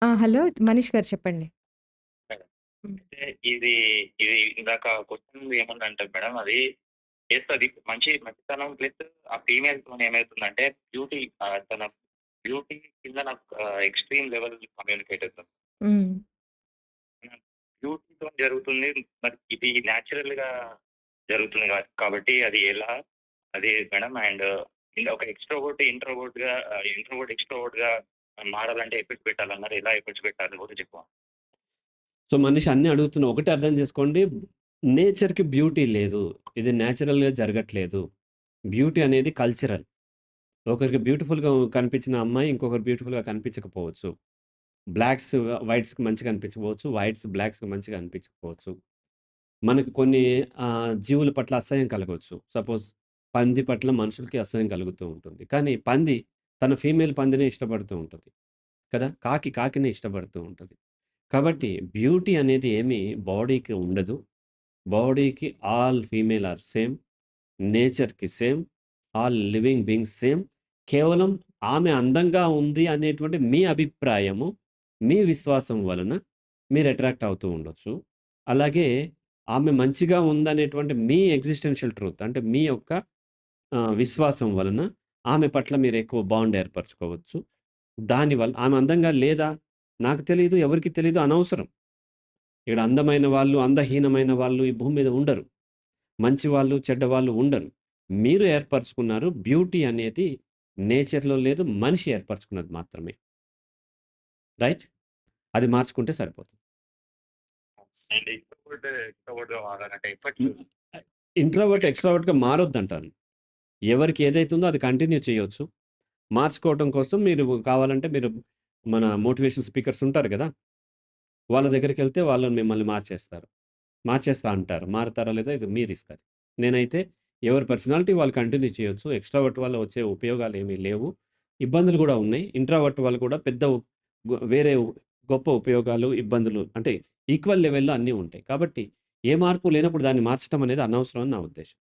Hello. Manish గారు చెప్పండి. Madam. హ్మ్. అయితే ఇది, ఇది ఇందాక క్వెషన్ ఏముందంటే మేడం అది యెస్ అది మంచితనం ప్లస్ ఆ ఫీమేల్‌తోని ఏమైతుందంటే తన బ్యూటీ కింద నాకు ఎక్స్‌ట్రీమ్ లెవెల్ కమ్యూనికేట్ అవుతుంది. హ్మ్. బ్యూటీతోని జరుగుతుంది. మరి ఇది నేచురల్‌గా జరుగుతుంది కాబట్టి అది ఎలా అది మేడం అండ్ ఇలా ఒక ఇంట్రోవర్ట్ ఎక్స్‌ట్రోవర్ట్‌గా మారాలంటే ఎఫర్ట్స్ పెట్టాలన్నారు. ఎలా ఎఫర్ట్స్ పెట్టాలో కూడా చెప్పు? సో, మనిషి అన్నీ అడుగుతున్నావు. ఒకటే అర్థం చేసుకోండి. నేచర్‌కి బ్యూటీ లేదు. ఇది నేచురల్‌గా జరగట్లేదు. బ్యూటీ అనేది కల్చరల్. ఒకరికి బ్యూటిఫుల్‌గా కనిపించిన అమ్మాయి ఇంకొకరు బ్యూటిఫుల్‌గా కనిపించకపోవచ్చు. బ్లాక్స్ వైట్స్‌కి మంచిగా అనిపించకపోవచ్చు. వైట్స్ బ్లాక్స్‌కి మంచిగా అనిపించకపోవచ్చు. మనకు కొన్ని జీవుల పట్ల అసహ్యం కలగొచ్చు. సపోజ్ పంది పట్ల మనుషులకి అసహ్యం కలుగుతూ ఉంటుంది. కానీ పంది తన ఫీమేల్ పందినే ఇష్టపడుతూ ఉంటది. కదా! కాకినే ఇష్టపడుతూ ఉంటది. కాబట్టి బ్యూటీ అనేది ఏమి బాడీకి ఉండదు. బాడీకి ఆల్ ఫీమేల్ ఆర్ సేమ్. నేచర్‌కి same. All living beings same. కేవలం ఆమె అందంగా ఉంది అనేటువంటి మీ అభిప్రాయము, మీ విశ్వాసం వలన మీరు అట్రాక్ట్ అవుతూ ఉండొచ్చు. అలాగే ఆమె మంచిగా ఉందనేటువంటి మీ ఎగ్జిస్టెన్షియల్ ట్రూత్ అంటే మీ యొక్క విశ్వాసం వలన ఆమె పట్ల మీరు ఎక్కువ బాండ్ ఏర్పరచుకోవచ్చు. దానివల్ల ఆమె అందంగా లేదా? నాకు తెలీదు, ఎవరికీ తెలీదు అనవసరం. ఇక్కడ అందమైన వాళ్ళు, అందహీనమైన వాళ్ళు ఈ భూమి మీద ఉండరు. మంచివాళ్ళు, చెడ్డవాళ్ళు ఉండరు. మీరు ఏర్పరచుకున్నారు. బ్యూటీ అనేది నేచర్‌లో లేదు. మనిషి ఏర్పరచుకున్నది మాత్రమే. రైట్? అది మార్చుకుంటే సరిపోతుంది. అండ్ ఎక్స్‌ట్రోవర్ట్‌గా మారాలంటే ఎఫర్ట్స్ హ్మ్. ఇంట్రోవర్ట్, ఎక్స్‌ట్రోవర్ట్‌గా మారొద్దంటాను. ఎవరికి ఏదైతుందో అది కంటిన్యూ చేయొచ్చు. మార్చుకోవటం కోసం మీరు కావాలంటే మీరు మన మోటివేషన్ స్పీకర్స్ ఉంటారు గదా! వాళ్ళ దగ్గరికెళ్తే వాళ్ళు మిమ్మల్ని మార్చేస్తారు. మార్చేస్తా అంటారు. మారతారా లేదా ఇది మీ రిస్క్ అది. నేనైతే ఎవరి పర్సనాలిటీ వాళ్ళు కంటిన్యూ చేయొచ్చు. ఎక్స్‌ట్రావర్ట్ వల్ల వచ్చే ఉపయోగాలేమీ లేవు. ఇబ్బందులు గూడా ఉన్నాయి. ఇంట్రావర్ట్ వల్ల కూడా పెద్ద వేరే గొప్ప ఉపయోగాలు, ఇబ్బందులు అంటే ఈక్వల్ లెవెల్‌లో అన్నీ ఉంటాయి. కాబట్టి ఏ మార్పు లేనప్పుడు దాన్ని మార్చడం అనేది అనవసరం అని నా ఉద్దేశ్యం.